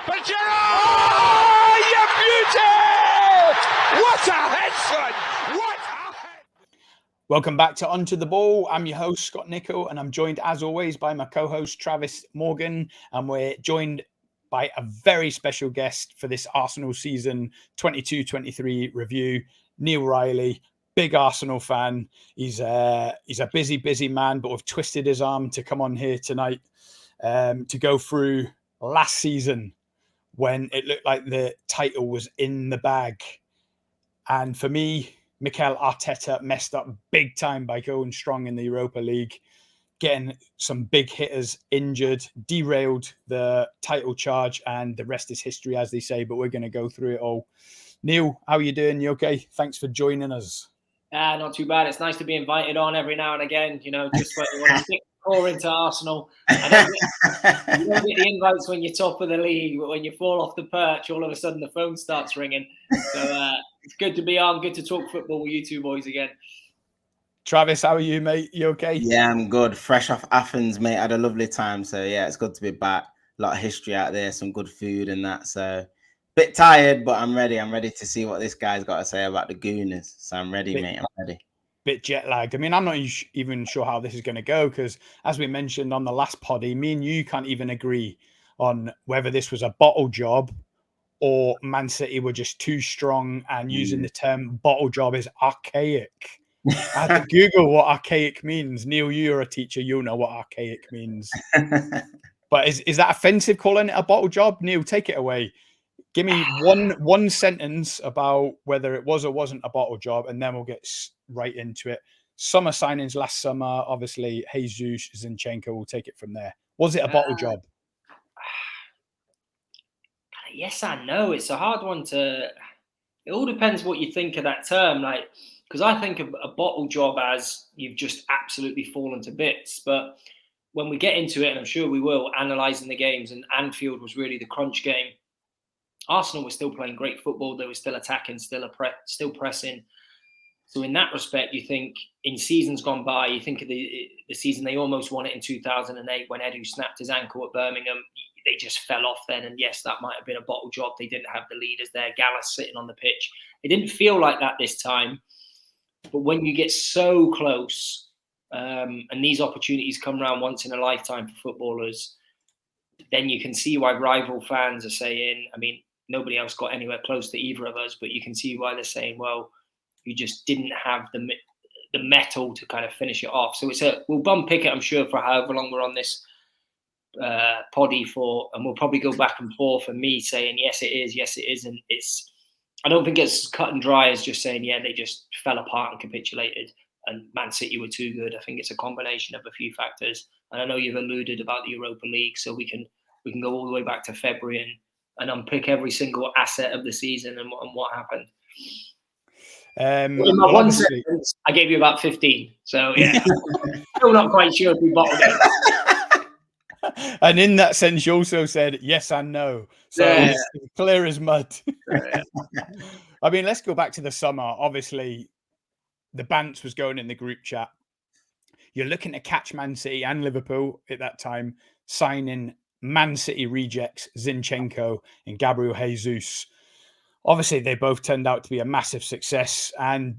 Pajero! Oh, you beauty! What a head, son! What a head! Welcome back to Onto the Ball. I'm your host, Scott Nichol, and I'm joined, as always, by my co-host, Travis Morgan. And we're joined by a very special guest for this Arsenal season 22-23 review, Neil Riley, big Arsenal fan. He's a busy man, but we've twisted his arm to come on here tonight to go through last season when it looked like the title was in the bag. And for me, Mikel Arteta messed up big time by going strong in the Europa League, getting some big hitters injured, derailed the title charge, and the rest is history, as they say, but we're going to go through it all. Neil, how are you doing? You okay? Thanks for joining us. Not too bad. It's nice to be invited on every now and again, just when you want to stick the core into Arsenal. You don't get the invites when you're top of the league, but when you fall off the perch, all of a sudden the phone starts ringing. So it's good to be on, good to talk football with you two boys again. Travis, how are you, mate? You okay? Yeah, I'm good. Fresh off Athens, mate. I had a lovely time. So, yeah, it's good to be back. A lot of history out there, some good food and that. So, bit tired, but I'm ready. I'm ready to see what this guy's got to say about the Gooners. So, I'm ready, mate. I'm ready. Bit jet lagged. I mean, I'm not even sure how this is going to go because, as we mentioned on the last poddy, me and you can't even agree on whether this was a bottle job or Man City were just too strong and using the term bottle job is archaic. I had to Google what archaic means. Neil, you're a teacher. You'll know what archaic means. But is that offensive calling it a bottle job? Neil, take it away. Give me one sentence about whether it was or wasn't a bottle job, and then we'll get right into it. Summer signings last summer, obviously, Jesus, Zinchenko, we'll take it from there. Was it a bottle job? Yes and no. It's a hard one to... It all depends what you think of that term. Because I think of a bottle job as you've just absolutely fallen to bits. But when we get into it, and I'm sure we will, analysing the games, and Anfield was really the crunch game, Arsenal was still playing great football. They were still attacking, still pressing. So in that respect, you think in seasons gone by, you think of the season they almost won it in 2008 when Edu snapped his ankle at Birmingham. They just fell off then. And yes, that might have been a bottle job. They didn't have the leaders there. Gallas sitting on the pitch. It didn't feel like that this time. But when you get so close and these opportunities come around once in a lifetime for footballers, then you can see why rival fans are saying, I mean, nobody else got anywhere close to either of us, but you can see why they're saying, well, you just didn't have the metal to kind of finish it off. So we'll bum pick it, I'm sure, for however long we're on this poddy for, and we'll probably go back and forth and me saying, yes, it is, yes, it isn't. I don't think it's cut and dry as just saying, yeah, they just fell apart and capitulated and Man City were too good. I think it's a combination of a few factors. And I know you've alluded about the Europa League, so we can go all the way back to February and unpick every single asset of the season and what happened. In my one sentence, I gave you about 15. So, yeah, still not quite sure if we bottled it. And in that sense, you also said yes and no. So it's clear as mud. I mean, let's go back to the summer. Obviously, the Bants was going in the group chat. You're looking to catch Man City and Liverpool at that time, signing Man City rejects Zinchenko and Gabriel Jesus. Obviously, they both turned out to be a massive success, and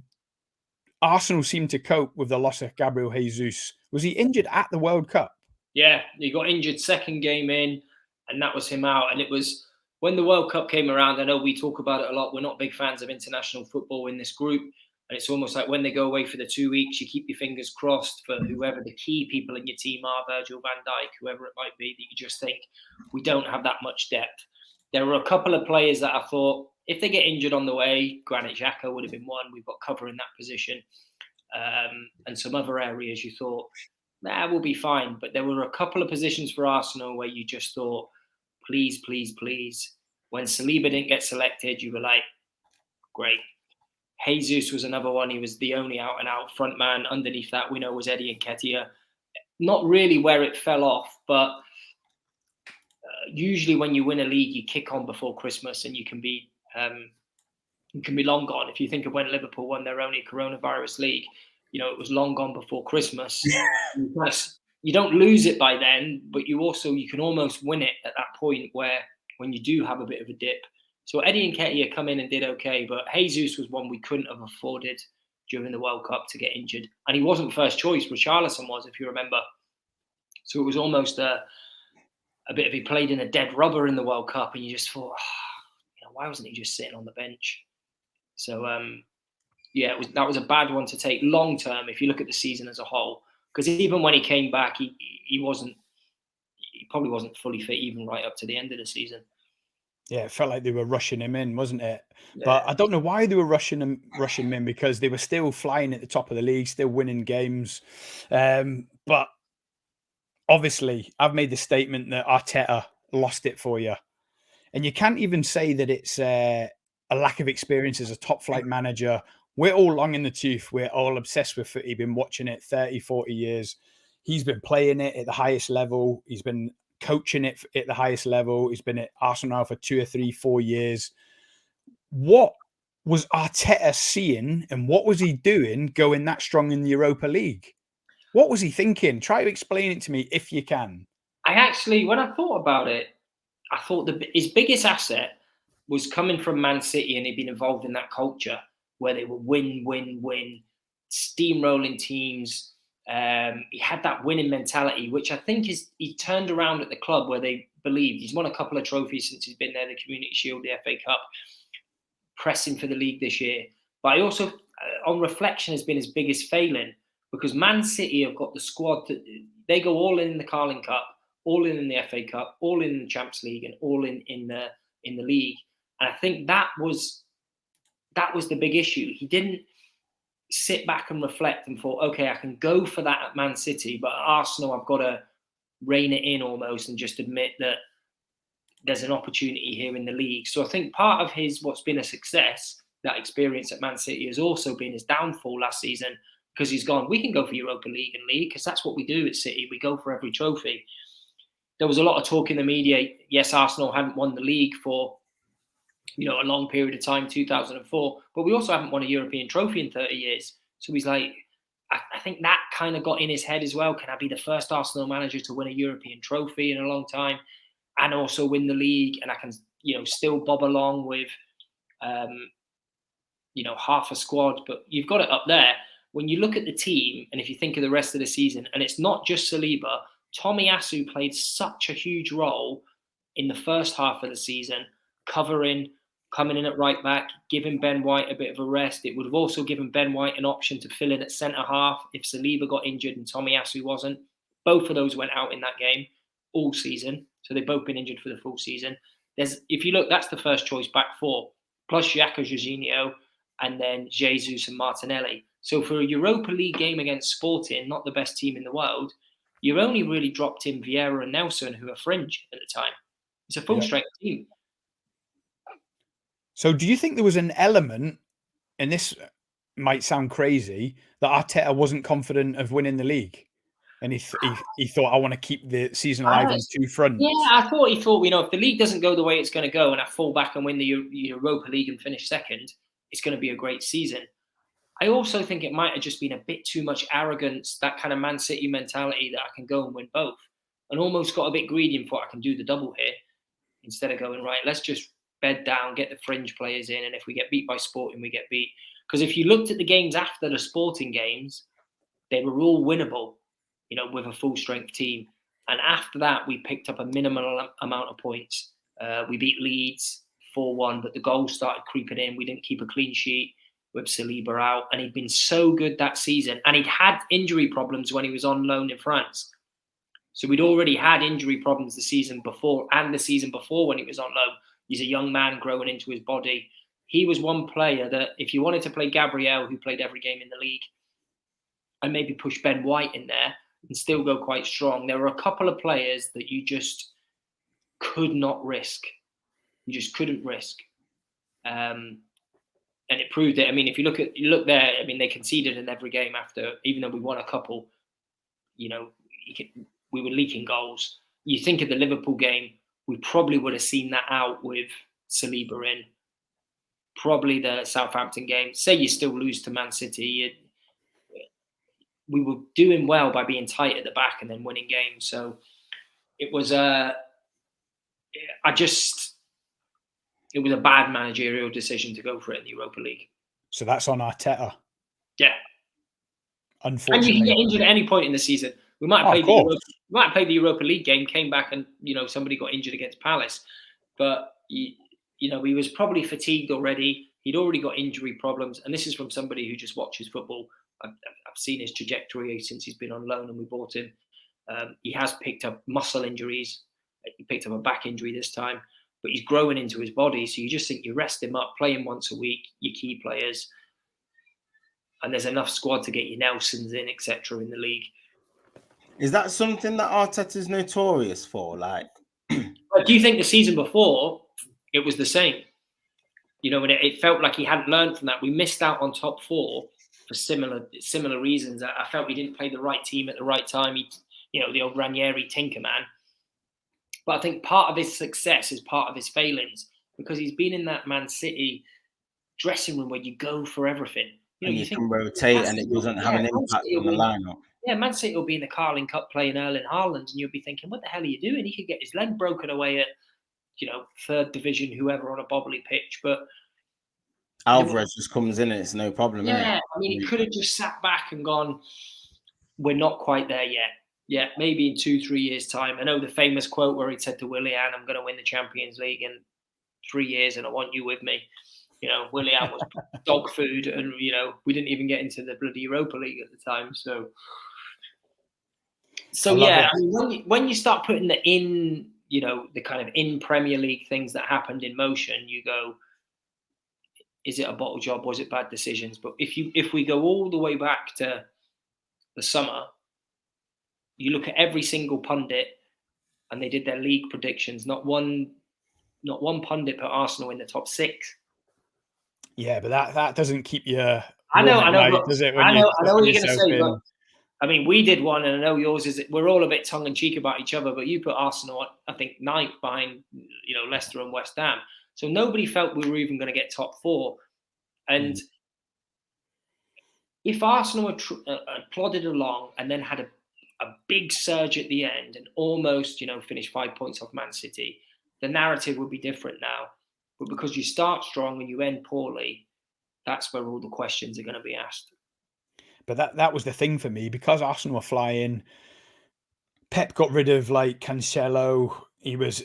Arsenal seemed to cope with the loss of Gabriel Jesus. Was he injured at the World Cup? Yeah, he got injured second game in, and that was him out. And it was when the World Cup came around, I know we talk about it a lot. We're not big fans of international football in this group. And it's almost like when they go away for the 2 weeks, you keep your fingers crossed for whoever the key people in your team are, Virgil van Dijk, whoever it might be, that you just think we don't have that much depth. There were a couple of players that I thought, if they get injured on the way, Granit Xhaka would have been one. We've got cover in that position. And some other areas you thought, we'll be fine. But there were a couple of positions for Arsenal where you just thought, please, please, please. When Saliba didn't get selected, you were like, great. Jesus was another one. He was the only out-and-out front man. Underneath that, we know was Eddie Nketiah. Not really where it fell off, but usually when you win a league, you kick on before Christmas and you can be long gone. If you think of when Liverpool won their only coronavirus league, it was long gone before Christmas. You don't lose it by then, but you can almost win it at that point where when you do have a bit of a dip. So Eddie and Nketiah come in and did okay, but Jesus was one we couldn't have afforded during the World Cup to get injured. And he wasn't first choice, Richarlison was, if you remember. So it was almost a bit of he played in a dead rubber in the World Cup, and you just thought, why wasn't he just sitting on the bench? So, that was a bad one to take long term if you look at the season as a whole. Because even when he came back, he probably wasn't fully fit even right up to the end of the season. Yeah, it felt like they were rushing him in, wasn't it? Yeah. But I don't know why they were rushing him in, because they were still flying at the top of the league, still winning games. But obviously, I've made the statement that Arteta lost it for you. And you can't even say that it's a lack of experience as a top flight manager. We're all long in the tooth. We're all obsessed with footy, been watching it 30, 40 years. He's been playing it at the highest level. He's been coaching it at the highest level. He's been at Arsenal now for 2 or 3, 4 years. What was Arteta seeing and what was he doing going that strong in the Europa League? What was he thinking? Try to explain it to me if you can. I actually, when I thought about it, I thought his biggest asset was coming from Man City, and he'd been involved in that culture where they were win, steamrolling teams. He had that winning mentality, which I think he turned around at the club where they believed. He's won a couple of trophies since he's been there, the Community Shield, the FA Cup, pressing for the league this year. But I also, on reflection, has been his biggest failing, because Man City have got the squad they go all in the Carling Cup, all in the FA Cup, all in the Champions League, and all in the league. And I think that was the big issue. He didn't sit back and reflect and thought, okay, I can go for that at Man City, but at Arsenal, I've got to rein it in almost and just admit that there's an opportunity here in the league. So I think part of what's been a success, that experience at Man City, has also been his downfall last season, because he's gone, we can go for Europa League and league, because that's what we do at City. We go for every trophy. There was a lot of talk in the media. Yes, Arsenal hadn't won the league for a long period of time, 2004, but we also haven't won a European trophy in 30 years. So he's like, I think that kind of got in his head as well. Can I be the first Arsenal manager to win a European trophy in a long time and also win the league? And I can, still bob along with, half a squad, but you've got it up there. When you look at the team, and if you think of the rest of the season, and it's not just Saliba, Tomiyasu played such a huge role in the first half of the season, covering, coming in at right back, giving Ben White a bit of a rest. It would have also given Ben White an option to fill in at centre half if Saliba got injured and Tomiyasu wasn't. Both of those went out in that game all season, so they've both been injured for the full season. If you look, that's the first choice back four, plus Xhaka, Jorginho, and then Jesus and Martinelli. So for a Europa League game against Sporting, not the best team in the world, you've only really dropped in Vieira and Nelson, who are fringe at the time. It's a full-strength team. So do you think there was an element, and this might sound crazy, that Arteta wasn't confident of winning the league? And he thought, I want to keep the season alive on two fronts. Yeah, I thought he thought, if the league doesn't go the way it's going to go and I fall back and win the Europa League and finish second, it's going to be a great season. I also think it might have just been a bit too much arrogance, that kind of Man City mentality that I can go and win both, and almost got a bit greedy and thought I can do the double here instead of going, right, let's just bed down, get the fringe players in, and if we get beat by Sporting, we get beat. Because if you looked at the games after the Sporting games, they were all winnable, with a full-strength team. And after that, we picked up a minimal amount of points. We beat Leeds 4-1, but the goals started creeping in. We didn't keep a clean sheet with Saliba out, and he'd been so good that season. And he'd had injury problems when he was on loan in France. So we'd already had injury problems the season before and the season before when he was on loan. He's a young man growing into his body. He was one player that if you wanted to play Gabriel, who played every game in the league, and maybe push Ben White in there and still go quite strong, there were a couple of players that you just could not risk. You just couldn't risk. And it proved it. I mean, if you look there, I mean, they conceded in every game after, even though we won a couple, we were leaking goals. You think of the Liverpool game, we probably would have seen that out with Saliba in. Probably the Southampton game. Say you still lose to Man City, we were doing well by being tight at the back and then winning games. So it was it was a bad managerial decision to go for it in the Europa League. So that's on Arteta. Yeah. Unfortunately. And you can get injured at any point in the season. We might have played the Europa League game, came back and, somebody got injured against Palace. But, he was probably fatigued already. He'd already got injury problems. And this is from somebody who just watches football. I've seen his trajectory since he's been on loan and we bought him. He has picked up muscle injuries. He picked up a back injury this time. But he's growing into his body. So you just think you rest him up, play him once a week, your key players. And there's enough squad to get your Nelsons in, etc. in the league. Is that something that Arteta's notorious for? Like, but do you think the season before it was the same? When it felt like he hadn't learned from that. We missed out on top 4 for similar reasons. I felt we didn't play the right team at the right time. The old Ranieri Tinkerman. But I think part of his success is part of his failings because he's been in that Man City dressing room where you go for everything. And you can rotate and it doesn't have an impact on the lineup. Yeah, Man City will be in the Carling Cup playing Erling Haaland and you'll be thinking, what the hell are you doing? He could get his leg broken away at, 3rd division, whoever on a bobbly pitch. But Alvarez just comes in and it's no problem. Yeah, I mean, he could have just sat back and gone, we're not quite there yet. Yeah, maybe in 2-3 years' time. I know the famous quote where he said to Willian, I'm going to win the Champions League in 3 years and I want you with me. Willian was dog food and, we didn't even get into the bloody Europa League at the time. So yeah, I mean, when you start putting the the kind of in Premier League things that happened in motion, you go, is it a bottle job? Was it bad decisions? But if we go all the way back to the summer, you look at every single pundit and they did their league predictions. Not one pundit put Arsenal in the top 6. Yeah, but that doesn't keep you. I know. Does it? I know what you're going to say. But, I mean, we did one, and I know yours is. We're all a bit tongue in cheek about each other, but you put Arsenal, I think, 9th behind, Leicester and West Ham. So nobody felt we were even going to get top 4. And if Arsenal had plodded along and then had a big surge at the end and almost, finished 5 points off Man City, the narrative would be different now. But because you start strong and you end poorly, that's where all the questions are going to be asked. But that was the thing for me, because Arsenal were flying. Pep got rid of Cancelo. He was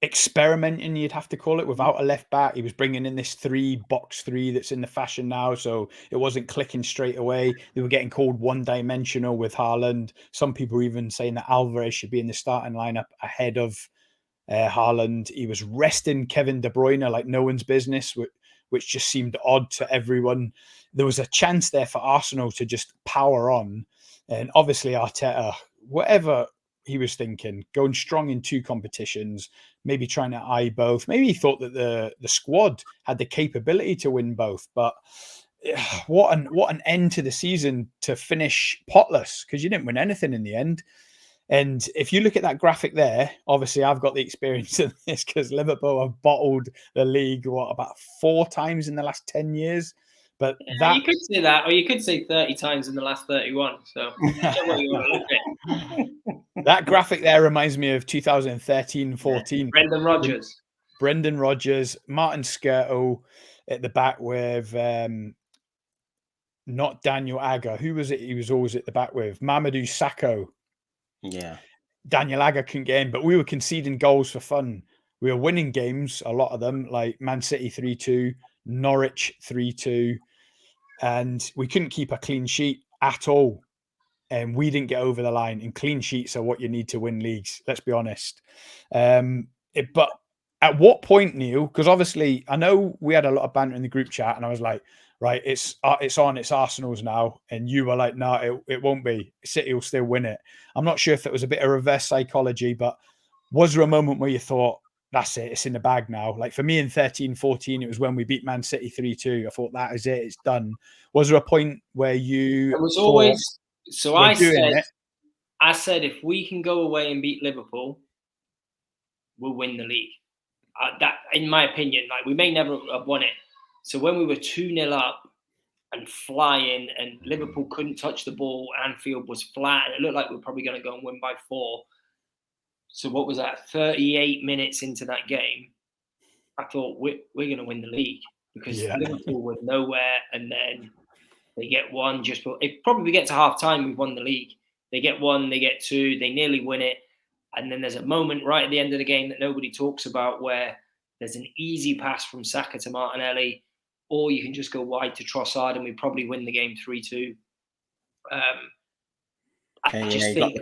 experimenting, you'd have to call it, without a left back. He was bringing in this 3-box 3 that's in the fashion now, so it wasn't clicking straight away. They were getting called one-dimensional with Haaland. Some people were even saying that Alvarez should be in the starting lineup ahead of Haaland. He was resting Kevin De Bruyne like no one's business, which just seemed odd to everyone. There was a chance there for Arsenal to just power on. And obviously Arteta, whatever he was thinking, going strong in 2 competitions, maybe trying to eye both. Maybe he thought that the squad had the capability to win both. But what an end to the season to finish potless, because you didn't win anything in the end. And if you look at that graphic there, obviously I've got the experience of this because Liverpool have bottled the league, about 4 times in the last 10 years. But yeah, you could say that, or you could say 30 times in the last 31. So what you want to look at. That graphic there reminds me of 2013-14. Brendan Rodgers, Martin Skirtle at the back with not Daniel Agger. Who was it he was always at the back with? Mamadou Sakho. Yeah. Daniel Agger couldn't get in, but we were conceding goals for fun. We were winning games, a lot of them, like Man City 3-2, Norwich 3-2, and we couldn't keep a clean sheet at all. And we didn't get over the line. And clean sheets are what you need to win leagues, let's be honest. But at what point, Neil, because obviously I know we had a lot of banter in the group chat and I was like, right, it's Arsenal's now. And you were like, no, it won't be. City will still win it. I'm not sure if it was a bit of reverse psychology, but was there a moment where you thought, that's it, it's in the bag now? Like for me in 13-14, it was when we beat Man City 3-2. I thought, that is it, it's done. Was there a point where you... It was always... So I said, if we can go away and beat Liverpool, we'll win the league. That, in my opinion, like we may never have won it. So when we were 2-0 up and flying, and Liverpool couldn't touch the ball, Anfield was flat, and it looked like we were probably going to go and win by 4. So what was that? 38 minutes into that game, I thought we're going to win the league because Liverpool were nowhere, and then they get one. It probably get to half time, we've won the league. They get one, they get two, they nearly win it, and then there's a moment right at the end of the game that nobody talks about where there's an easy pass from Saka to Martinelli, or you can just go wide to Trossard, and we probably win the game 3-2. I just think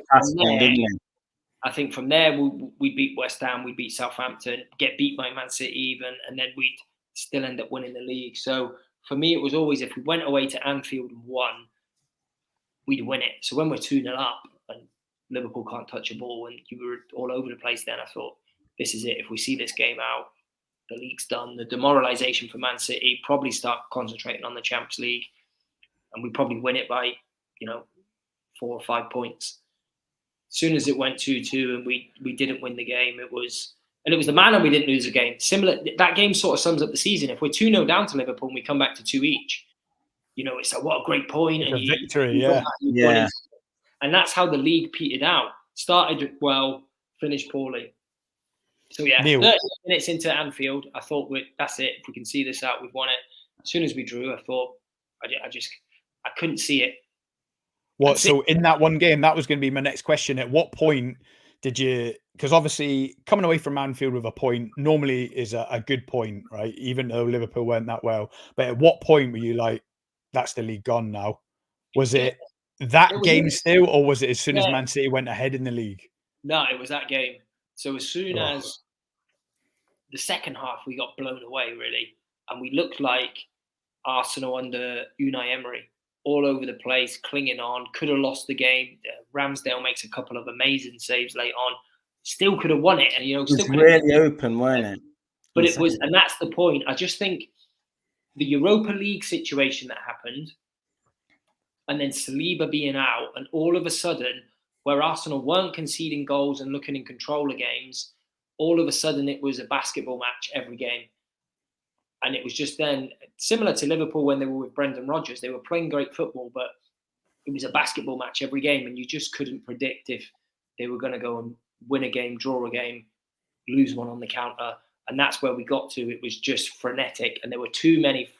I think from there we beat West Ham, we beat Southampton, get beat by Man City even, and then we'd still end up winning the league. So for me, it was always if we went away to Anfield and won, we'd win it. So when we're 2-0 up and Liverpool can't touch a ball and you were all over the place, then I thought, this is it. If we see this game out, the league's done. The demoralisation for Man City, probably start concentrating on the Champions League, and we probably win it by, 4 or 5 points. As soon as it went 2-2 and we didn't win the game, it was the manner we didn't lose a game. Similar, that game sort of sums up the season. If we're 2-0 down to Liverpool and we come back to 2 each, it's like, what a great point. It's a victory, yeah. And that's how the league petered out. Started well, finished poorly. So yeah, Neil. 30 minutes into Anfield, I thought that's it. If we can see this out, we've won it. As soon as we drew, I thought I couldn't see it. So in that one game, that was going to be my next question. At what point did you? Because obviously coming away from Anfield with a point normally is a good point, right? Even though Liverpool weren't that well. But at what point were you like, that's the league gone now? Was it that game still, or was it as soon as Man City went ahead in the league? No, it was that game. So as soon as the second half, we got blown away, really. And we looked like Arsenal under Unai Emery, all over the place, clinging on, could have lost the game. Ramsdale makes a couple of amazing saves late on. Still could have won it. And, it was really open, weren't it? But it was, and that's the point. I just think the Europa League situation that happened, and then Saliba being out, and all of a sudden, where Arsenal weren't conceding goals and looking in control of games, all of a sudden it was a basketball match every game. And it was just then, similar to Liverpool when they were with Brendan Rodgers, they were playing great football, but it was a basketball match every game, and you just couldn't predict if they were going to go and win a game, draw a game, lose one on the counter. And that's where we got to. It was just frenetic, and there were too many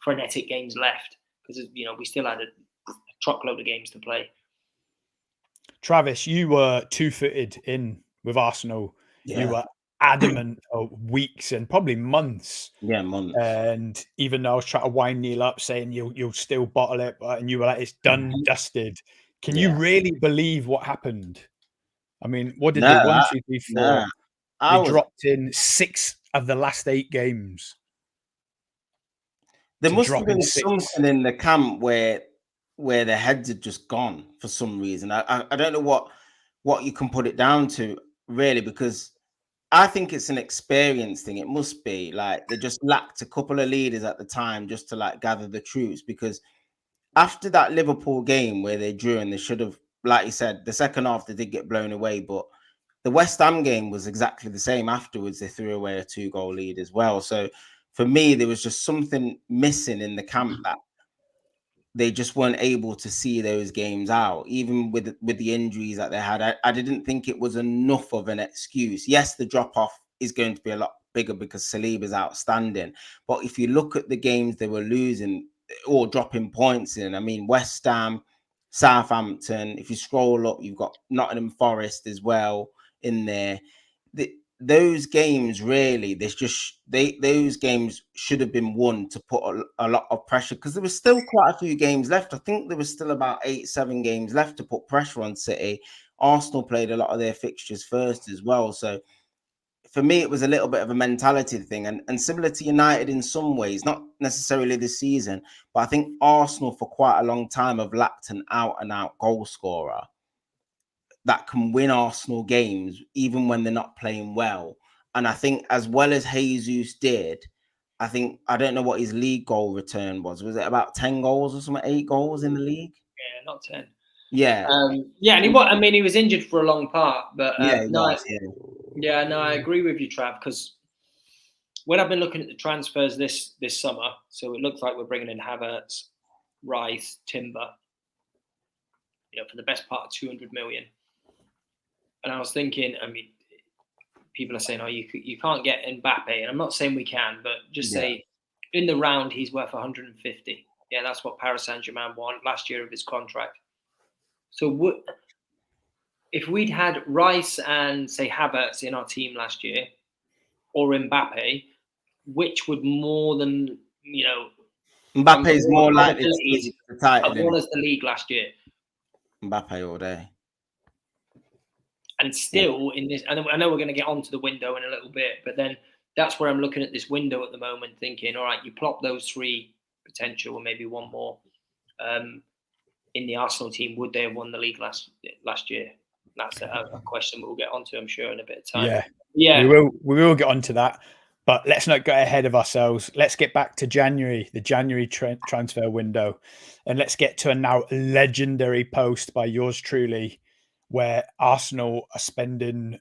frenetic games left because, we still had a truckload of games to play. Travis, you were two-footed in with Arsenal. Yeah. You were adamant for weeks and probably months. Yeah, months. And even though I was trying to wind Neil up saying you'll still bottle it, and you were like, it's done, dusted. Can you really believe what happened? I mean, what did they 1, 2, 3, 4? They dropped in 6 of the last 8 games. There must have been something in the camp where their heads had just gone for some reason. I don't know what you can put it down to, really, because I think it's an experience thing. It must be like they just lacked a couple of leaders at the time just to like gather the troops, because after that Liverpool game where they drew and they should have, like you said, the second half they did get blown away, but the West Ham game was exactly the same afterwards. They threw away a 2-goal lead as well. So for me, there was just something missing in the camp that they just weren't able to see those games out, even with the injuries that they had. I didn't think it was enough of an excuse. Yes, the drop-off is going to be a lot bigger because Saliba is outstanding. But if you look at the games they were losing or dropping points in, I mean, West Ham, Southampton, if you scroll up, you've got Nottingham Forest as well in there. Those games really, those games should have been won to put a lot of pressure, because there was still quite a few games left. I think there was still about 8-7 games left to put pressure on City. Arsenal played a lot of their fixtures first as well. So for me, it was a little bit of a mentality thing, and similar to United in some ways, not necessarily this season, but I think Arsenal for quite a long time have lacked an out-and-out goal scorer that can win Arsenal games even when they're not playing well. And I think as well as Jesus did, I don't know what his league goal return was. Was it about 10 goals or something, 8 goals in the league? Yeah, not 10. Yeah. And he was injured for a long part, but I agree with you, Trav, because when I've been looking at the transfers this summer, so it looks like we're bringing in Havertz, Rice, Timber, for the best part of 200 million. And I was thinking, I mean, people are saying, oh, you can't get Mbappe. And I'm not saying we can, but just say in the round, he's worth 150. Yeah, that's what Paris Saint-Germain won last year of his contract. So if we'd had Rice and, say, Havertz in our team last year, or Mbappe, which would more than, Mbappe is more likely to lead the title. Have won us the league last year. Mbappe all day. And still in this, I know we're going to get onto the window in a little bit, but then that's where I'm looking at this window at the moment, thinking, all right, you plop those three potential, or maybe one more, in the Arsenal team. Would they have won the league last year? That's a question we'll get onto, I'm sure, in a bit of time. Yeah, we will get onto that. But let's not get ahead of ourselves. Let's get back to January, the January transfer window, and let's get to a now legendary post by yours truly, where Arsenal are spending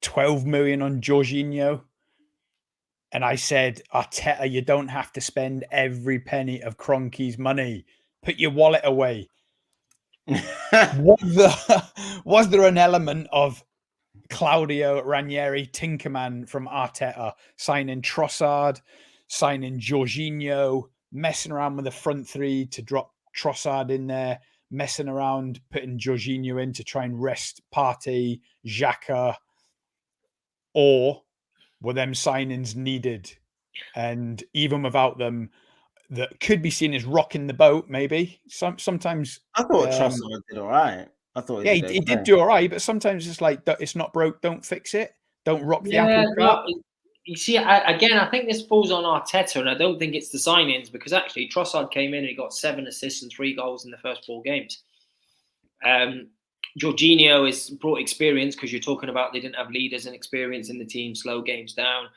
12 million on Jorginho. And I said, Arteta, you don't have to spend every penny of Kroenke's money. Put your wallet away. Was there an element of Claudio Ranieri, Tinkerman from Arteta, signing Trossard, signing Jorginho, messing around with the front three to drop Trossard in there, messing around, putting Jorginho in to try and rest Partey, Xhaka, or were them signings needed? And even without them, that could be seen as rocking the boat, maybe. Sometimes I thought Trossard did all right. I thought he did do all right, but sometimes it's like, it's not broke, don't fix it. Don't rock the apple cart. You see, I think this falls on Arteta, and I don't think it's the signings, because actually Trossard came in and he got 7 assists and 3 goals in the first 4 games. Jorginho has brought experience, because you're talking about they didn't have leaders and experience in the team, slow games down,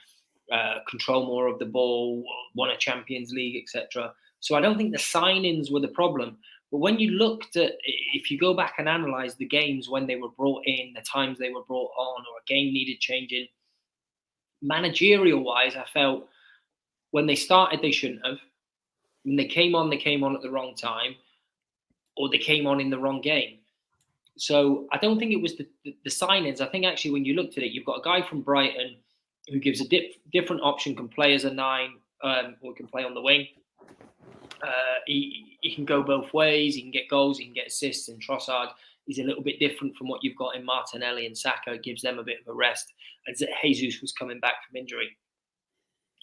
control more of the ball, won a Champions League, etc. So I don't think the signings were the problem. But when you looked at, if you go back and analyse the games when they were brought in, the times they were brought on, or a game needed changing, managerial-wise, I felt when they started, they shouldn't have. When they came on at the wrong time, or they came on in the wrong game. So I don't think it was the signings. I think actually when you looked at it, you've got a guy from Brighton who gives a different option, can play as a 9, or can play on the wing. He can go both ways. He can get goals. He can get assists. And Trossard is a little bit different from what you've got in Martinelli and Saka. It gives them a bit of a rest. As Jesus was coming back from injury,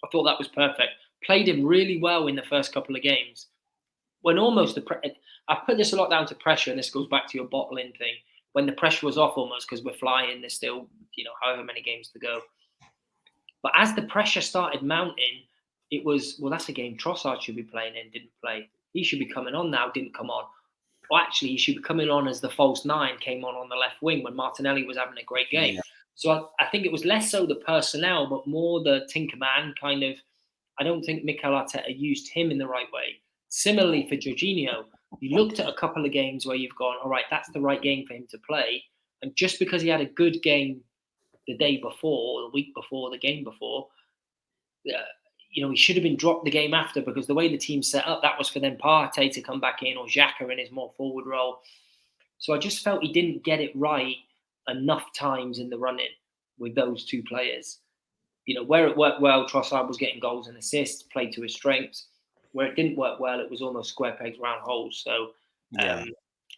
I thought that was perfect. Played him really well in the first couple of games. When almost I put this a lot down to pressure, and this goes back to your bottling thing. When the pressure was off almost, because we're flying, there's still however many games to go. But as the pressure started mounting, it was, well, that's a game Trossard should be playing in, didn't play. He should be coming on now, didn't come on. Or actually, he should be coming on as the false 9, came on the left wing when Martinelli was having a great game. Yeah. So I think it was less so the personnel, but more the Tinkerman kind of. I don't think Mikel Arteta used him in the right way. Similarly for Jorginho, you looked at a couple of games where you've gone, all right, that's the right game for him to play. And just because he had a good game the day before, or the week before, the game before, he should have been dropped the game after, because the way the team set up, that was for them Partey to come back in, or Xhaka in his more forward role. So I just felt he didn't get it right enough times in the run-in with those 2 players. Where it worked well, Trossard was getting goals and assists, played to his strengths. Where it didn't work well, it was almost square pegs, round holes. So I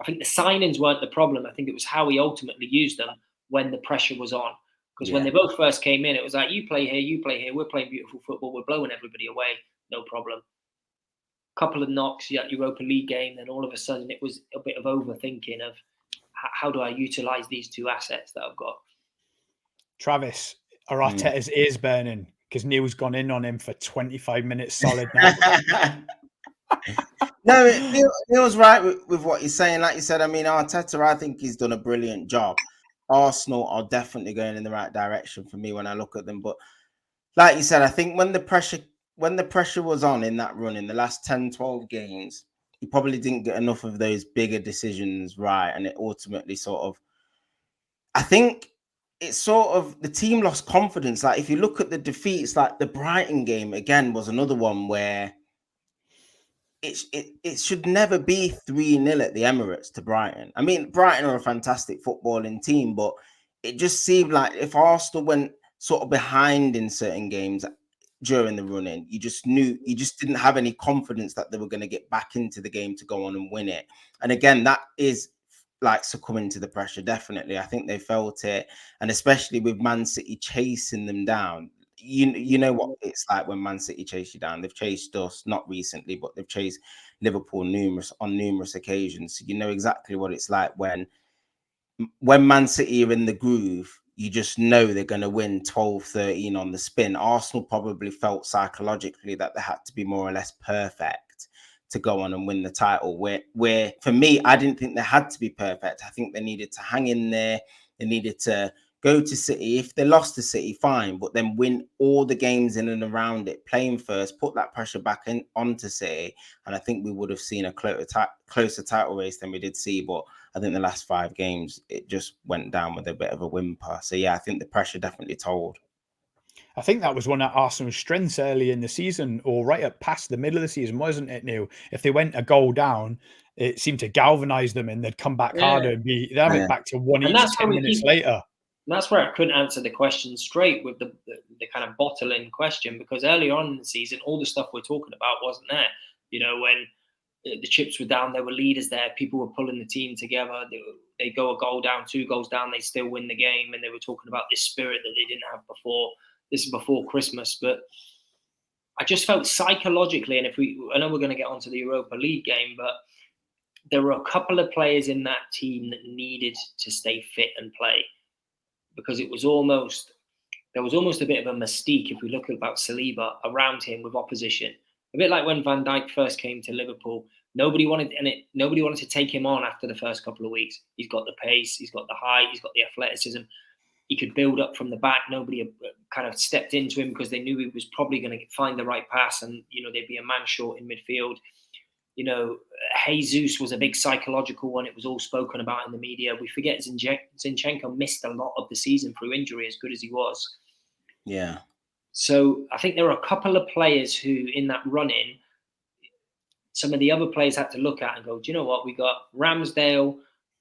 think the signings weren't the problem. I think it was how he ultimately used them when the pressure was on. Because when they both first came in, it was like, you play here, we're playing beautiful football, we're blowing everybody away, no problem. Couple of knocks, you had Europa League game, then all of a sudden it was a bit of overthinking of how do I utilise these 2 assets that I've got. Travis, are Arteta's ears burning? Because Neil's gone in on him for 25 minutes solid now. No, Neil's right with what he's saying. Like you said, I mean, Arteta, I think he's done a brilliant job. Arsenal are definitely going in the right direction for me when I look at them. But like you said, I think when the pressure was on in that run in the last 10, 12 games, he probably didn't get enough of those bigger decisions right. And it ultimately I think it's the team lost confidence. Like if you look at the defeats, like the Brighton game again was another one where it should never be 3-0 at the Emirates to Brighton. I mean, Brighton are a fantastic footballing team, but it just seemed like if Arsenal went sort of behind in certain games during the run-in. You just didn't have any confidence that they were going to get back into the game to go on and win it. And again, that is like succumbing to the pressure. Definitely, I think they felt it, and especially with Man City chasing them down. You know what it's like when Man City chase you down. They've chased us, not recently, but they've chased Liverpool on numerous occasions. So you know exactly what it's like when Man City are in the groove. You just know they're going to win 12-13 on the spin. Arsenal probably felt psychologically that they had to be more or less perfect to go on and win the title. Where for me, I didn't think they had to be perfect. I think they needed to hang in there. They needed to go to City. If they lost to City, fine, but then win all the games in and around it, playing first, put that pressure back onto City, and I think we would have seen a closer title race than we did see. But I think the last 5 games, it just went down with a bit of a whimper. So yeah, I think the pressure definitely told. I think that was one of Arsenal's strengths early in the season, or right up past the middle of the season, wasn't it, Neil? If they went a goal down, it seemed to galvanise them, and they'd come back harder and they'd have it back to one and each 10 minutes later. That's where I couldn't answer the question straight with the kind of bottle-in question, because earlier on in the season, all the stuff we're talking about wasn't there. You know, when the chips were down, there were leaders there. People were pulling the team together. They go a goal down, 2 goals down, they still win the game. And they were talking about this spirit that they didn't have before. This is before Christmas. But I just felt psychologically, and I know we're going to get onto the Europa League game, but there were a couple of players in that team that needed to stay fit and play, because there was almost a bit of a mystique, if we look about Saliba, around him with opposition. A bit like when Van Dijk first came to Liverpool. Nobody wanted to take him on after the first couple of weeks. He's got the pace, he's got the height, he's got the athleticism. He could build up from the back. Nobody kind of stepped into him because they knew he was probably going to find the right pass, and they'd be a man short in midfield. Jesus was a big psychological one. It was all spoken about in the media. We forget Zinchenko missed a lot of the season through injury, as good as he was. Yeah. So I think there are a couple of players who, in that run-in, some of the other players had to look at and go, do you know what? We got Ramsdale,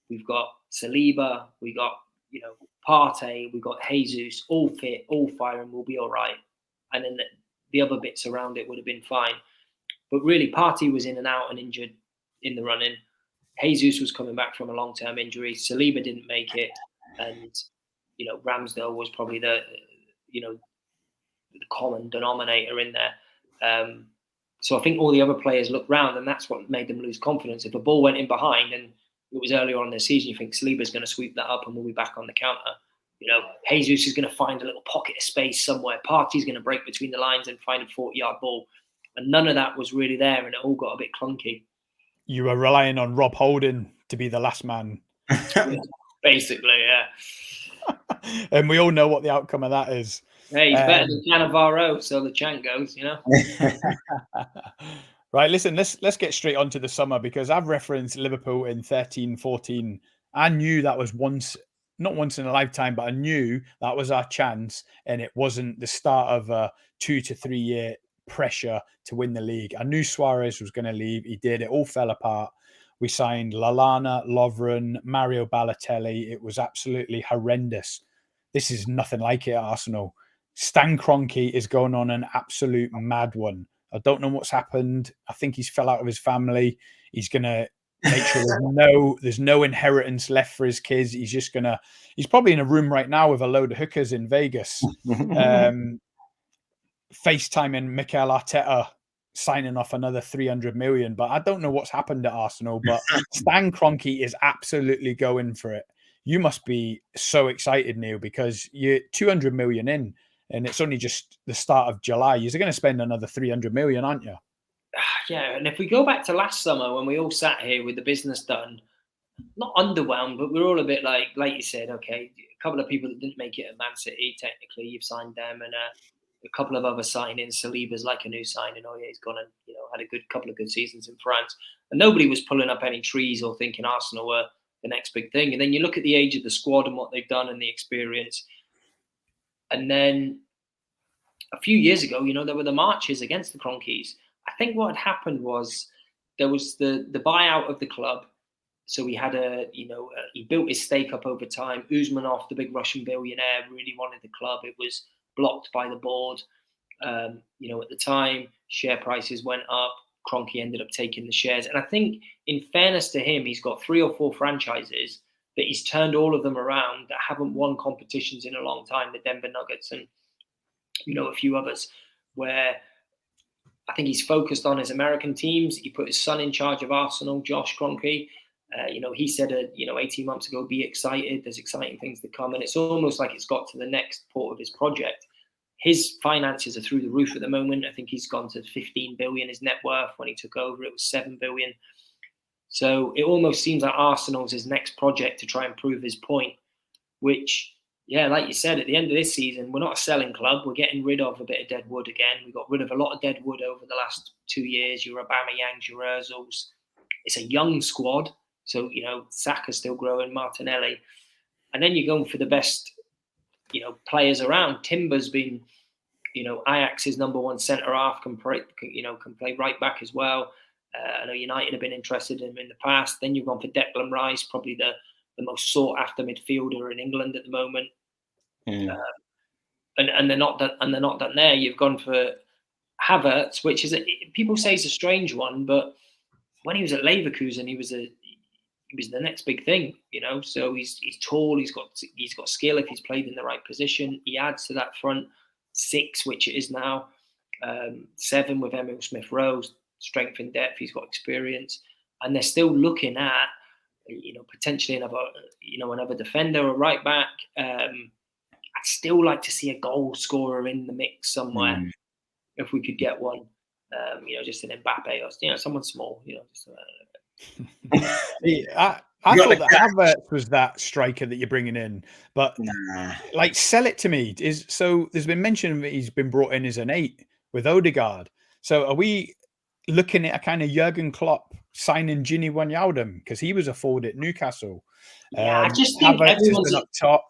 we've got Saliba, we got Partey, we got Jesus, all fit, all firing, we'll be all right. And then the other bits around it would have been fine. But really, Partey was in and out and injured in the run-in. Jesus was coming back from a long-term injury. Saliba didn't make it, and Ramsdale was probably the common denominator in there. So I think all the other players looked round, and that's what made them lose confidence. If a ball went in behind, and it was earlier on in the season, you think Saliba's going to sweep that up and we'll be back on the counter. Jesus is going to find a little pocket of space somewhere. Partey's going to break between the lines and find a 40-yard ball. And none of that was really there, and it all got a bit clunky. You were relying on Rob Holding to be the last man. Basically, yeah. And we all know what the outcome of that is. Hey, he's better than Cannavaro, so the chant goes, Right, listen, let's get straight on to the summer, because I've referenced Liverpool in 13-14. I knew that was not once in a lifetime, but I knew that was our chance, and it wasn't the start of a 2 to 3 year pressure to win the league. I knew Suarez was going to leave. He did. It all fell apart. We signed Lallana, Lovren, Mario Balotelli. It was absolutely horrendous. This is nothing like it at Arsenal. Stan Kroenke is going on an absolute mad one. I don't know what's happened. I think he's fell out of his family. He's going to make sure there's no inheritance left for his kids. He's probably in a room right now with a load of hookers in Vegas. FaceTiming Mikel Arteta signing off another 300 million. But I don't know what's happened at Arsenal. But Stan Kroenke is absolutely going for it. You must be so excited, Neil, because you're 200 million in, and it's only just the start of July. You're going to spend another 300 million, aren't you? Yeah, and if we go back to last summer when we all sat here with the business done, not underwhelmed, but we're all a bit like you said, okay, a couple of people that didn't make it at Man City, technically, you've signed them, and a couple of other signings. Saliba's like a new signing. Oh yeah, he's gone and had a couple of good seasons in France, and nobody was pulling up any trees or thinking Arsenal were the next big thing. And then you look at the age of the squad and what they've done and the experience, and then a few years ago, there were the marches against the Kroenkes. I think what had happened was there was the buyout of the club. So he had he built his stake up over time. Usmanov, the big Russian billionaire, really wanted the club. It was blocked by the board. At the time, share prices went up. Kroenke ended up taking the shares. And I think, in fairness to him, he's got 3 or 4 franchises that he's turned all of them around that haven't won competitions in a long time, the Denver Nuggets and, a few others, where I think he's focused on his American teams. He put his son in charge of Arsenal, Josh Kroenke. He said, 18 months ago, be excited. There's exciting things to come. And it's almost like it's got to the next port of his project. His finances are through the roof at the moment. I think he's gone to 15 billion, his net worth. When he took over, it was 7 billion. So it almost seems like Arsenal's his next project to try and prove his point, which, like you said, at the end of this season, we're not a selling club. We're getting rid of a bit of dead wood again. We got rid of a lot of dead wood over the last 2 years. Your Aubameyangs, your Ozils. It's a young squad. So, Saka's still growing, Martinelli. And then you're going for the best, players around. Timber's been, Ajax's number 1 centre-half, can play right back as well. I know United have been interested in him in the past. Then you've gone for Declan Rice, probably the most sought-after midfielder in England at the moment. Mm. And they're not done. And they're not done there. You've gone for Havertz, which is people say is a strange one, but when he was at Leverkusen, he was the next big thing, So he's tall. He's got skill if he's played in the right position. He adds to that front 6, which it is now 7 with Emil Smith-Rowe. Strength and depth. He's got experience, and they're still looking at, potentially another defender or right back. I'd still like to see a goal scorer in the mix somewhere, if we could get one. Just an Mbappe or someone small. I thought that Havertz was that striker that you're bringing in, but sell it to me. So there's been mention that he's been brought in as an 8 with Odegaard. So are we looking at a kind of Jurgen Klopp signing Gini Wijnaldum, because he was a forward at Newcastle? I just think Havertz has been up top.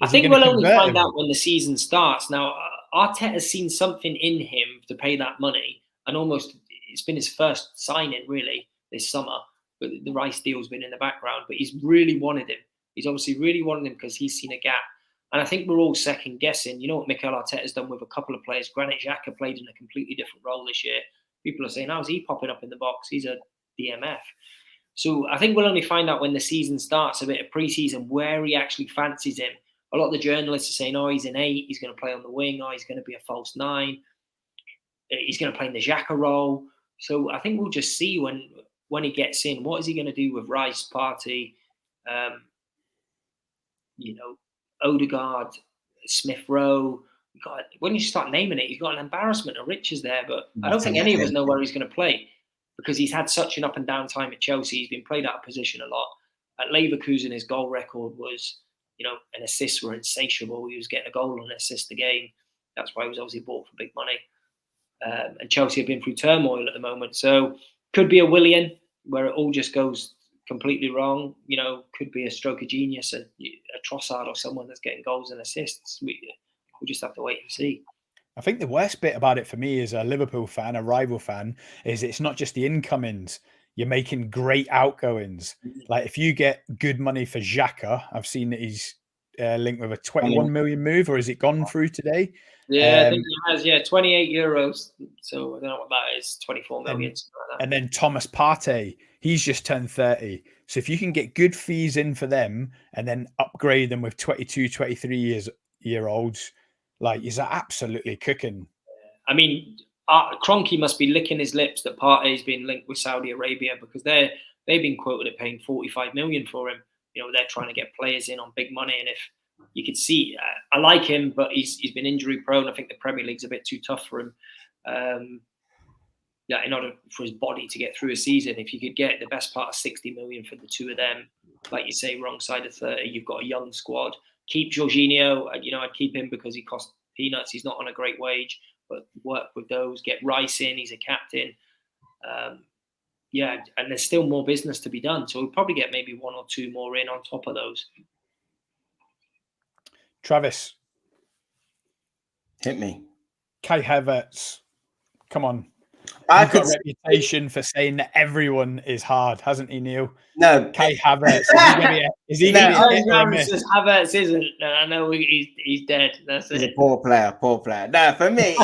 I think we'll only find out when the season starts. Now, Arteta's seen something in him to pay that money, and almost it's been his first signing really this summer. But the Rice deal's been in the background, but he's really wanted him. He's obviously really wanted him because he's seen a gap. And I think we're all second guessing. You know what Mikel Arteta's done with a couple of players? Granit Xhaka played in a completely different role this year. People are saying, how's he popping up in the box? He's a DMF. So I think we'll only find out when the season starts, a bit of pre-season, where he actually fancies him. A lot of the journalists are saying, he's an 8, he's going to play on the wing, he's going to be a false 9, he's going to play in the Xhaka role. So I think we'll just see when he gets in, what is he going to do with Rice, Partey, Odegaard, Smith-Rowe? When you start naming it, he's got an embarrassment of riches there, but I don't think any of us know where he's going to play, because he's had such an up and down time at Chelsea. He's been played out of position a lot. At Leverkusen, his goal record was, and assists were insatiable. He was getting a goal and an assist a game. That's why he was obviously bought for big money. And Chelsea have been through turmoil at the moment. So could be a Willian where it all just goes completely wrong. Could be a stroke of genius, a Trossard or someone that's getting goals and assists. We'll just have to wait and see. I think the worst bit about it for me as a Liverpool fan, a rival fan, is it's not just the incomings. You're making great outgoings. Like if you get good money for Xhaka, I've seen that he's linked with a 21 million move, or has it gone through today? Yeah, I think he has. 28 euros. So I don't know what that is. 24 million. And then Thomas Partey, he's just turned 30. So if you can get good fees in for them and then upgrade them with 22, 23-year-olds, is that absolutely cooking? I mean, Kroenke must be licking his lips that Partey's been linked with Saudi Arabia, because they've been quoted at paying 45 million for him. They're trying to get players in on big money, and if you could see, I like him, but he's been injury prone. I think the Premier League's a bit too tough for him. In order for his body to get through a season, if you could get the best part of 60 million for the two of them, like you say, wrong side of 30, you've got a young squad. Keep Jorginho. I'd keep him because he cost peanuts. He's not on a great wage, but work with those. Get Rice in. He's a captain. And there's still more business to be done. So we'll probably get maybe 1 or 2 more in on top of those. Travis. Hit me. Kai Havertz. Come on. I You've got could a reputation for saying that everyone is hard, hasn't he, Neil? no. Kai Havertz, is he going to be a hit or a miss? Says Havertz isn't, then I know he's dead. That's He's it. a poor player, poor player. No, for me,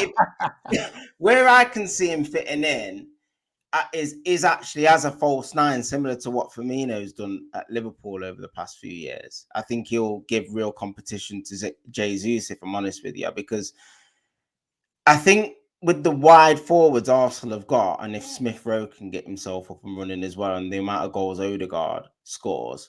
where I can see him fitting in is actually as a false nine, similar to what Firmino's done at Liverpool over the past few years. I think he'll give real competition to Jesus, if I'm honest with you, because I think with the wide forwards Arsenal have got, and if Smith Rowe can get himself up and running as well, and the amount of goals Odegaard scores,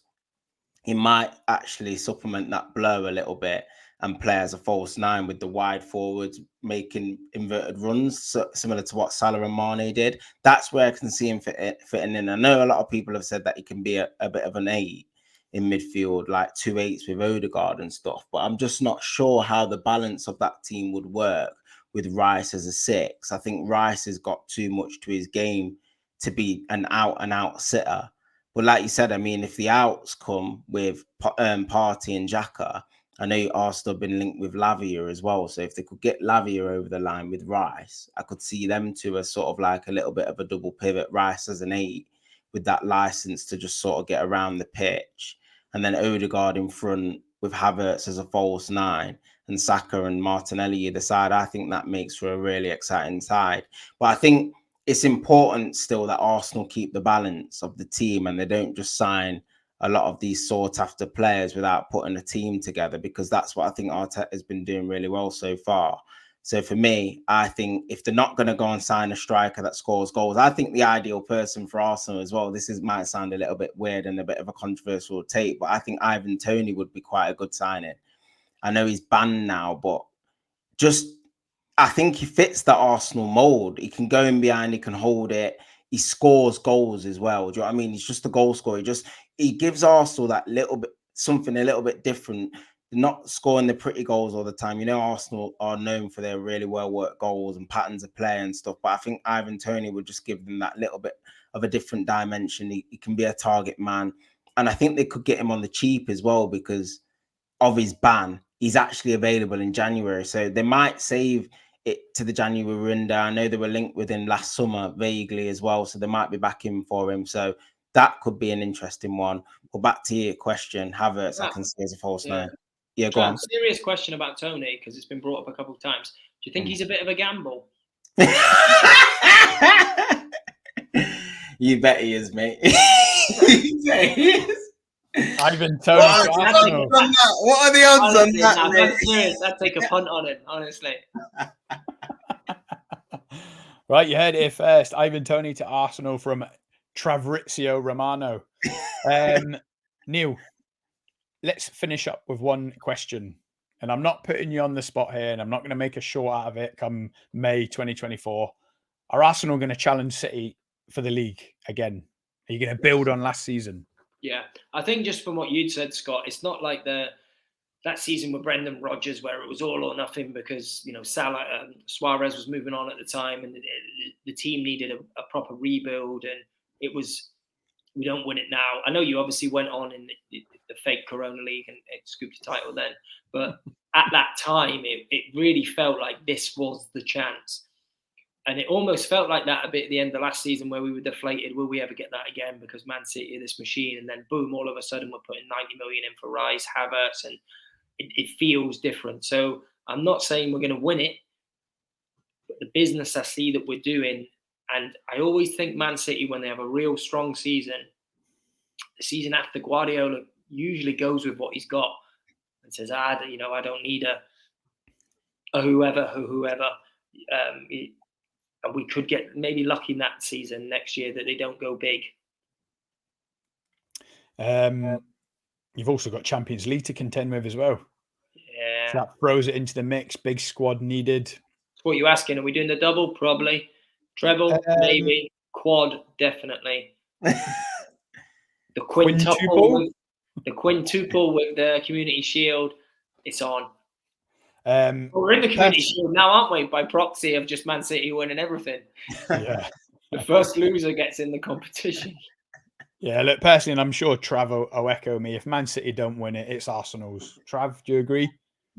he might actually supplement that blow a little bit and play as a false nine with the wide forwards making inverted runs, similar to what Salah and Mane did. That's where I can see him fitting in. I know a lot of people have said that he can be a bit of an 8 in midfield, like 2/8s with Odegaard and stuff, but I'm just not sure how the balance of that team would work with Rice as a 6. I think Rice has got too much to his game to be an out-and-out sitter. But like you said, I mean, if the outs come with Partey and Xhaka, I know Arsenal have been linked with Lavia as well. So if they could get Lavia over the line with Rice, I could see them two as sort of like a little bit of a double pivot. Rice as an 8 with that license to just sort of get around the pitch. And then Odegaard in front with Havertz as a false 9 and Saka and Martinelli either side. I think that makes for a really exciting side. But I think it's important still that Arsenal keep the balance of the team and they don't just sign a lot of these sought after players without putting a team together, because that's what I think Arteta has been doing really well so far. So for me, I think if they're not going to go and sign a striker that scores goals, I think the ideal person for Arsenal as well, might sound a little bit weird and a bit of a controversial take, but I think Ivan Toney would be quite a good signing. I know he's banned now, but I think he fits the Arsenal mold. He can go in behind, he can hold it. He scores goals as well. Do you know what I mean? He's just a goal scorer. He gives Arsenal that little bit, something a little bit different. Not scoring the pretty goals all the time. You know, Arsenal are known for their really well-worked goals and patterns of play and stuff. But I think Ivan Toney would just give them that little bit of a different dimension. He can be a target man. And I think they could get him on the cheap as well because of his ban. He's actually available in January. So they might save it to the January window. I know they were linked with him last summer vaguely as well, so they might be back in for him. So that could be an interesting one. But back to your question, Havertz, I can see as a false 9. Yeah, go on. Serious question about Toney because it's been brought up a couple of times. Do you think he's a bit of a gamble? You bet he is, mate. You bet he is. Ivan Toney to Arsenal. What are the odds on that? That's serious. I'd take a punt on it, honestly. Right, you heard it here first. Ivan Toney to Arsenal from Travrizio Romano. Neil, let's finish up with one question. And I'm not putting you on the spot here, and I'm not going to make a show out of it come May 2024. Are Arsenal going to challenge City for the league again? Are you going to build on last season? Yeah, I think just from what you'd said, Scott, it's not like that season with Brendan Rodgers where it was all or nothing because, you know, Suarez was moving on at the time and the team needed a proper rebuild, and it was, we don't win it now. I know you obviously went on in the fake Corona League and scooped the title then, but at that time, it really felt like this was the chance. And it almost felt like that a bit at the end of last season where we were deflated. Will we ever get that again? Because Man City are this machine. And then boom, all of a sudden we're putting 90 million in for Rice, Havertz, and it feels different. So I'm not saying we're going to win it, but the business I see that we're doing, and I always think Man City, when they have a real strong season, the season after Guardiola usually goes with what he's got and says, I don't need a whoever. And we could get maybe lucky in that season next year that they don't go big. You've also got Champions League to contend with as well. Yeah. So that throws it into the mix. Big squad needed. So what are you asking? Are we doing the double? Probably. Treble? Maybe. Quad? Definitely. The quintuple with the Community Shield, it's on. We're in the Community Shield now, aren't we? By proxy of just Man City winning everything. Yeah. The first loser gets in the competition. Yeah, look, personally, and I'm sure Trav will echo me, if Man City don't win it, it's Arsenal's. Trav, do you agree?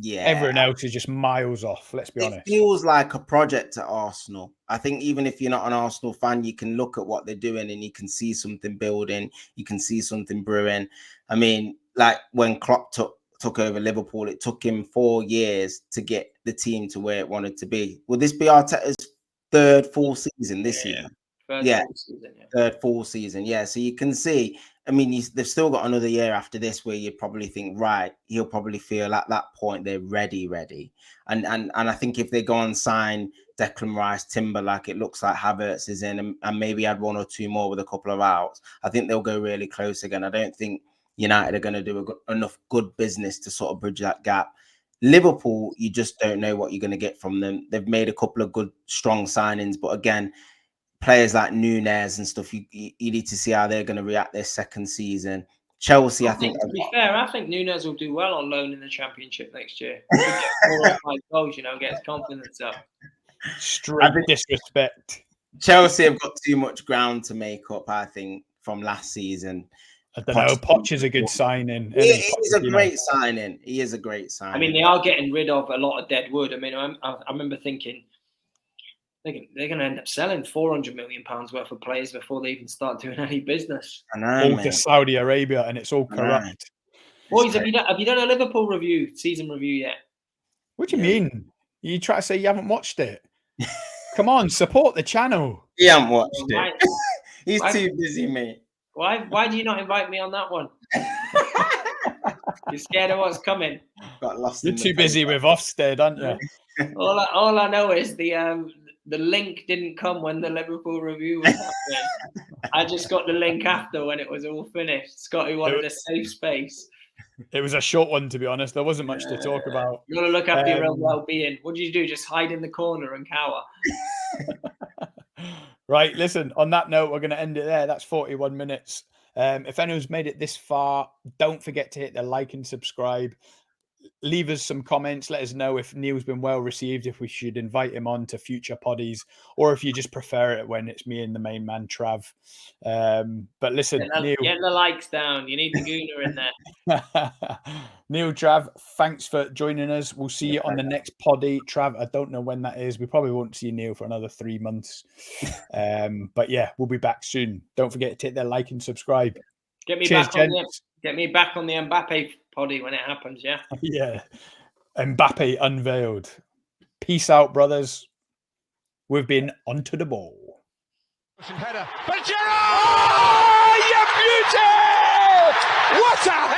Yeah. Everyone else is just miles off, let's be honest. It feels like a project at Arsenal. I think even if you're not an Arsenal fan, you can look at what they're doing and you can see something building. You can see something brewing. I mean, like when Klopp took over Liverpool, it took him 4 years to get the team to where it wanted to be. Will this be Arteta's third full season this season? Third full season. Yeah. So you can see, I mean, they've still got another year after this where you probably think, right, he'll probably feel at that point they're ready. And I think if they go and sign Declan Rice, Timber, like it looks like Havertz is in, and maybe add 1 or 2 more with a couple of outs, I think they'll go really close again. I don't think United are going to do enough good business to sort of bridge that gap. Liverpool, you just don't know what you're going to get from them. They've made a couple of good, strong signings, but again, players like Nunez and stuff, you need to see how they're going to react their second season. Chelsea, I think. To be fair, I think Nunez will do well on loan in the Championship next year. He'll get 4 or 5 goals, get his confidence up. Straight disrespect. Chelsea have got too much ground to make up, I think, from last season. I don't know. Poch is a good signing. He is a great signing. He is a great signing. I mean, they are getting rid of a lot of dead wood. I mean, I remember thinking they're going to end up selling £400 million worth of players before they even start doing any business. I know, all to Saudi Arabia, and it's all corrupt. Boys, have you done a Liverpool season review yet? What do you mean? You try to say you haven't watched it? Come on, support the channel. He hasn't watched it. He's too busy, mate. Why do you not invite me on that one? You're scared of what's coming. Got lost. You're too busy with Ofsted, aren't you? All I know is the link didn't come when the Liverpool review was happening. I just got the link after when it was all finished. Scotty wanted a safe space. It was a short one, to be honest. There wasn't much to talk about. You got to look after your own well-being. What did you do? Just hide in the corner and cower? Right, listen, on that note, we're going to end it there. That's 41 minutes. If anyone's made it this far, don't forget to hit the like and subscribe. Leave us some comments. Let us know if Neil's been well received, if we should invite him on to future poddies, or if you just prefer it when it's me and the main man, Trav. But listen, Neil, get the likes down. You need the Gooner in there. Neil, Trav, thanks for joining us. We'll see you on the next poddy. Trav, I don't know when that is. We probably won't see Neil for another 3 months. But yeah, we'll be back soon. Don't forget to hit the like and subscribe. Get me back on the Mbappe poddy when it happens, yeah? Yeah. Mbappe unveiled. Peace out, brothers. We've been onto the ball. Header. But Gerrard! Oh, you beauty! What a